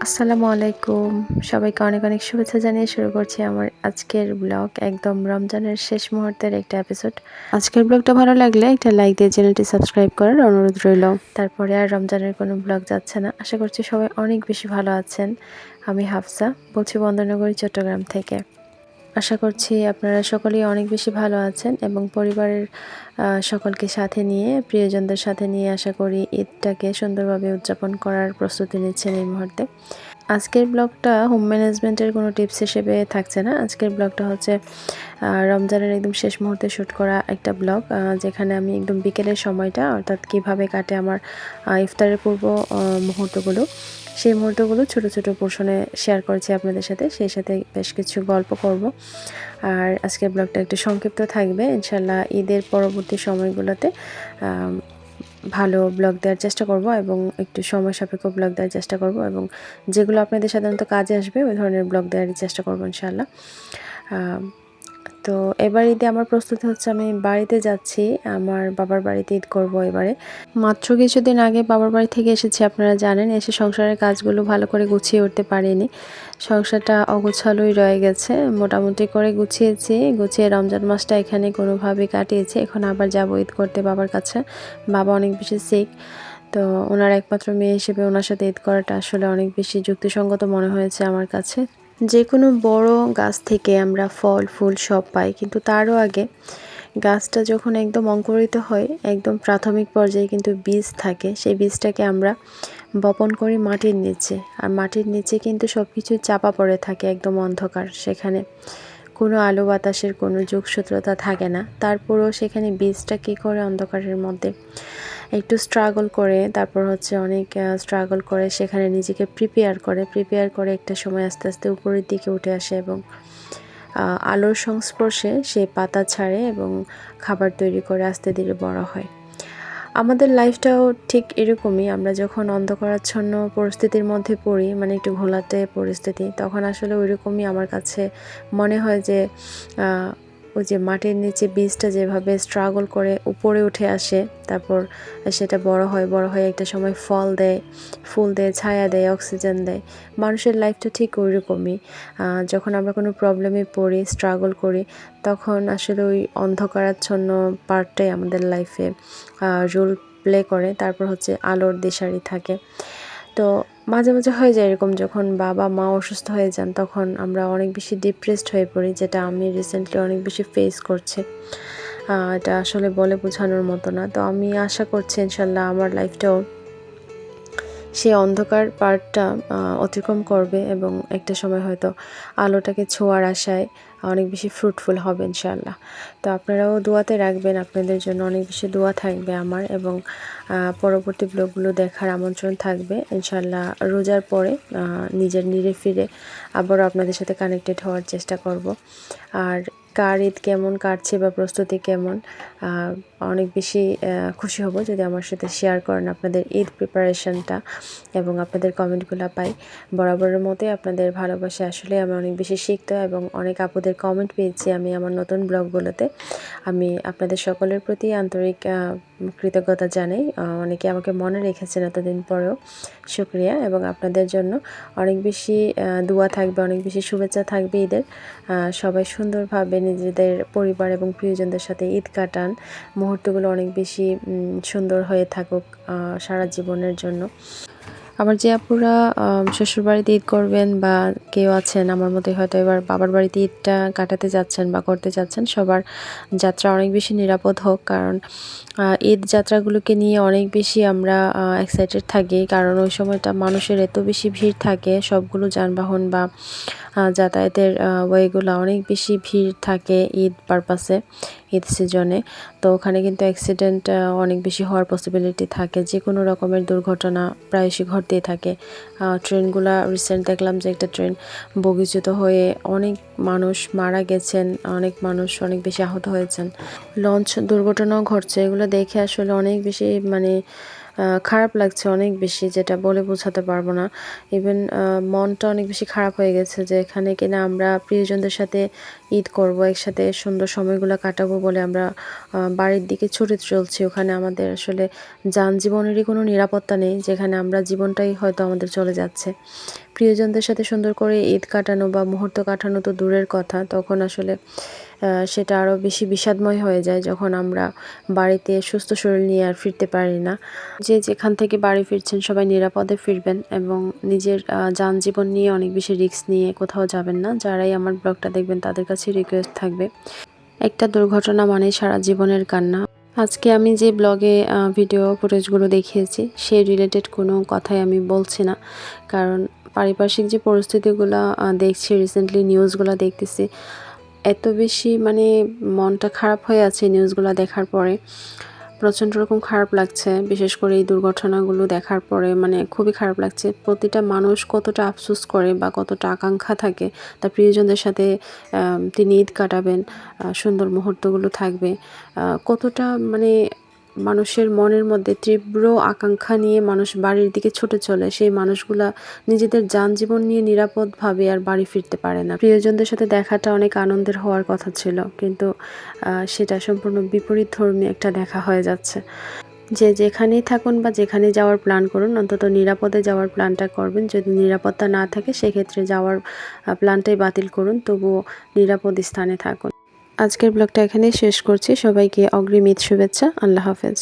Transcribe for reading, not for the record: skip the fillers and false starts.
আসসালামু আলাইকুম। সবাইকে অনেক, অনেক শুভেচ্ছা জানিয়ে শুরু করছি আমার আজকের ব্লগ। একদম রমজানের শেষ মুহূর্তের একটা এপিসোড। আজকের ব্লগটা ভালো লাগলে একটা লাইক দিয়ে চ্যানেলটি সাবস্ক্রাইব করার অনুরোধ রইল। তারপরে আর রমজানের কোনো ব্লগ যাচ্ছে না। আশা করছি সবাই অনেক বেশি ভালো আছেন। আমি হাফসা, বলছি বন্দরনগরী, চট্টগ্রাম থেকে। আশা করছি আপনারা সকলেই অনেক বেশি ভালো আছেন এবং পরিবারের সকলকে সাথে নিয়ে, প্রিয়জনদের সাথে নিয়ে আশা করি ঈদটাকে সুন্দরভাবে উদযাপন করার প্রস্তুতি নিচ্ছেন এই মুহূর্তে। আজকের ব্লগটা হোম ম্যানেজমেন্টের কোনো টিপস হিসেবে থাকছে না। আজকের ব্লগটা হচ্ছে রমজানের একদম শেষ মুহূর্তে শ্যুট করা একটা ব্লগ, যেখানে আমি একদম বিকেলের সময়টা, অর্থাৎ কিভাবে কাটে আমার ইফতারের পূর্ব মুহূর্তগুলো, সেই মুহূর্তগুলো ছোট ছোট পোর্শনে শেয়ার করেছি আপনাদের সাথে। সেই সাথে বেশ কিছু গল্প করব। আর আজকের ব্লগটা একটু সংক্ষিপ্ত থাকবে। ইনশাল্লাহ ঈদের পরবর্তী সময়গুলোতে ভালো ব্লগ দেওয়ার চেষ্টা করব এবং একটু সময় সাপেক্ষ ব্লগ দেওয়ার চেষ্টা করব এবং যেগুলো আপনাদের সাধারণত কাজে আসবে ওই ধরনের ব্লগ দেওয়ারই চেষ্টা করব ইনশাল্লাহ। তো এবার ঈদে আমার প্রস্তুতি হচ্ছে, আমি বাড়িতে যাচ্ছি, আমার বাবার বাড়িতে ঈদ করব এবারে। মাত্র কিছুদিন আগে বাবার বাড়ি থেকে এসেছি, আপনারা জানেন। এসে সংসারের কাজগুলো ভালো করে গুছিয়ে উঠতে পারিনি, সংসারটা অগোছালোই রয়ে গেছে। মোটামুটি করে গুছিয়ে রমজান মাসটা এখানে কোনোভাবে কাটিয়েছি। এখন আবার যাব ঈদ করতে বাবার কাছে। বাবা অনেক বেশি সিক, তো ওনার একমাত্র মেয়ে হিসেবে ওনার সাথে ঈদ করাটা আসলে অনেক বেশি যুক্তিসঙ্গত মনে হয়েছে আমার কাছে। যে কোনো বড় গাছ থেকে আমরা ফল ফুল সব পাই, কিন্তু তারও আগে গাছটা যখন একদম অঙ্কুরিত হয়, একদম প্রাথমিক পর্যায়ে কিন্তু বীজ থাকে। সেই বীজটাকে আমরা বপন করি মাটির নিচে, আর মাটির নিচে কিন্তু সব কিছু চাপা পড়ে থাকে, একদম অন্ধকার। সেখানে কোনো আলো বাতাসের কোনো যোগসূত্রতা থাকে না। তারপরেও সেখানে বীজটা কী করে অন্ধকারের মধ্যে একটু স্ট্রাগল করে, তারপর হচ্ছে অনেক স্ট্রাগল করে সেখানে নিজেকে প্রিপেয়ার করে একটা সময় আস্তে আস্তে উপরের দিকে উঠে আসে এবং আলোর সংস্পর্শে সে পাতা ছাড়ে এবং খাবার তৈরি করে আস্তে ধীরে বড় হয়। আমাদের লাইফটাও ঠিক এরকমই। আমরা যখন অন্ধকারাচ্ছন্ন পরিস্থিতির মধ্যে পড়ি, মানে একটু ঘোলাটে পরিস্থিতি, তখন আসলে ওইরকমই আমার কাছে মনে হয় যে ওই যে মাটির নিচে বীজটা যেভাবে স্ট্রাগল করে উপরে উঠে আসে, তারপর সেটা বড় হয় একটা সময় ফল দেয়, ফুল দেয়, ছায়া দেয়, অক্সিজেন দেয়। মানুষের লাইফটা ঠিক ওই রকমই। যখন আমরা কোনো প্রবলেমে পড়ি, স্ট্রাগল করি, তখন আসলে ওই অন্ধকারাচ্ছন্ন পার্টটাই আমাদের লাইফে রোল প্লে করে। তারপর হচ্ছে আলোর দিশারি থাকে। তো মাঝে মাঝে হয়ে যায় এরকম, যখন বাবা মা অসুস্থ হয়ে যান তখন আমরা অনেক বেশি ডিপ্রেসড হয়ে পড়ি, যেটা আমি রিসেন্টলি অনেক বেশি ফেস করছি। এটা আসলে বলে বোঝানোর মতো না। তো আমি আশা করছি ইনশাল্লাহ আমার লাইফটাও সেই অন্ধকার পার্টটা অতিক্রম করবে এবং একটা সময় হয়তো আলোটাকে ছোঁয়ার আশায় অনেক বেশি ফ্রুটফুল হবে ইনশাআল্লাহ। তো আপনারাও দোয়াতে রাখবেন, আপনাদের জন্য অনেক বেশি দোয়া থাকবে আমার, এবং পরবর্তী ব্লগগুলো দেখার আমন্ত্রণ থাকবে ইনশাআল্লাহ। রোজার পরে নিজের নিরে ফিরে আবারও আপনাদের সাথে কানেক্টেড হওয়ার চেষ্টা করব। আর কার ঈদ কেমন কাটছে বা প্রস্তুতি কেমন, অনেক বেশি খুশি হব যদি আমার সাথে শেয়ার করেন আপনাদের ঈদ প্রিপারেশনটা এবং আপনাদের কমেন্টগুলো পাই। বরাবরের মতোই আপনাদের ভালোবাসা আসলে আমি অনেক বেশি শিখতে, এবং অনেক আপুদের কমেন্ট পেয়েছি আমি আমার নতুন ব্লগগুলোতে। আমি আপনাদের সকলের প্রতি আন্তরিক কৃতজ্ঞতা জানাই। অনেকে আমাকে মনে রেখেছেন এতদিন পরেও, শুক্রিয়া। এবং আপনাদের জন্য অনেক বেশি দোয়া থাকবে, অনেক বেশি শুভেচ্ছা থাকবে ঈদের। সবাই সুন্দরভাবে নিজেদের পরিবার এবং প্রিয়জনদের সাথে ঈদ কাটান, মুহূর্তগুলো অনেক বেশি সুন্দর হয়ে থাকুক সারা জীবনের জন্য। আবার যে আপুরা শ্বশুরবাড়িতে ঈদ করবেন বা কেউ আছেন আমার মতোই হয়তো এবার বাবার বাড়িতে ঈদটা কাটাতে যাচ্ছেন বা করতে যাচ্ছেন, সবার যাত্রা অনেক বেশি নিরাপদ হোক। কারণ ঈদ যাত্রাগুলোকে নিয়ে অনেক বেশি আমরা এক্সাইটেড থাকি, কারণ ওই সময়টা মানুষের এত বেশি ভিড় থাকে, সবগুলো যানবাহন বা যাতায়াতের ওয়েগুলো অনেক বেশি ভিড় থাকে ঈদ পারপাসে, ঈদ সিজনে। তো ওখানে কিন্তু অ্যাক্সিডেন্ট অনেক বেশি হওয়ার পসিবিলিটি থাকে, যে কোনো রকমের দুর্ঘটনা প্রায়শই ঘটতেই থাকে। ট্রেনগুলা রিসেন্ট দেখলাম যে একটা ট্রেন বগিচ্যুত হয়ে অনেক মানুষ মারা গেছেন, অনেক মানুষ অনেক বেশি আহত হয়েছেন, লঞ্চ দুর্ঘটনাও ঘটছে। এগুলো দেখে আসলে অনেক বেশি মানে খারাপ লাগছে, অনেক বেশি, যেটা বলে বোঝাতে পারবো না। ইভেন মনটা অনেক বেশি খারাপ হয়ে গেছে যে এখানে কিনা আমরা প্রিয়জনদের সাথে ঈদ করব, একসাথে সুন্দর সময়গুলো কাটাবো বলে আমরা বাড়ির দিকে ছুটে চলছি। ওখানে আমাদের আসলে যানজীবনেরই কোনো নিরাপত্তা নেই, যেখানে আমরা জীবনটাই হয়তো আমাদের চলে যাচ্ছে। প্রিয়জনদের সাথে সুন্দর করে ঈদ কাটানো বা মুহূর্ত কাটানো তো দূরের কথা, তখন আসলে সেটা আরও বেশি বিষাদময় হয়ে যায় যখন আমরা বাড়িতে সুস্থ শরীর নিয়ে আর ফিরতে পারি না। যে যেখান থেকে বাড়ি ফিরছেন সবাই নিরাপদে ফিরবেন এবং নিজের যান জীবন নিয়ে অনেক বেশি রিস্ক নিয়ে কোথাও যাবেন না। যারাই আমার ব্লগটা দেখবেন তাদের কাছে রিকোয়েস্ট থাকবে, একটা দুর্ঘটনা মানেই সারা জীবনের কান্না। আজকে আমি যে ব্লগে ভিডিও ফুটেজগুলো দেখিয়েছি সেই রিলেটেড কোনো কথাই আমি বলছি না, কারণ পারিপার্শ্বিক যে পরিস্থিতিগুলো দেখছি, রিসেন্টলি নিউজগুলো দেখতেছি, এত বেশি মানে মনটা খারাপ হয়ে আছে নিউজগুলো দেখার পরে। প্রচণ্ড রকম খারাপ লাগছে, বিশেষ করে এই দুর্ঘটনাগুলো দেখার পরে মানে খুবই খারাপ লাগছে। প্রতিটা মানুষ কতটা আফসোস করে বা কতটা আকাঙ্ক্ষা থাকে তার প্রিয়জনদের সাথে তিনি ঈদ কাটাবেন, সুন্দর মুহূর্তগুলো থাকবে, কতটা মানে মানুষের মনের মধ্যে তীব্র আকাঙ্ক্ষা নিয়ে মানুষ বাড়ির দিকে ছুটে চলে। সেই মানুষগুলা নিজেদের জীবন নিয়ে নিরাপদভাবে আর বাড়ি ফিরতে পারে না। প্রিয়জনদের সাথে দেখাটা অনেক আনন্দের হওয়ার কথা ছিল, কিন্তু সেটা সম্পূর্ণ বিপরীতধর্মী একটা দেখা হয়ে যাচ্ছে। যে যেখানেই থাকুন বা যেখানে যাওয়ার প্ল্যান করুন, অন্তত নিরাপদে যাওয়ার প্ল্যানটা করবেন। যদি নিরাপত্তা না থাকে সেক্ষেত্রে যাওয়ার প্ল্যানটাই বাতিল করুন, তবুও নিরাপদ স্থানে থাকুন। আজকের ব্লগটা এখানেই শেষ করছি। সবাইকে অগ্রিম ঈদ শুভেচ্ছা। আল্লাহ হাফেজ।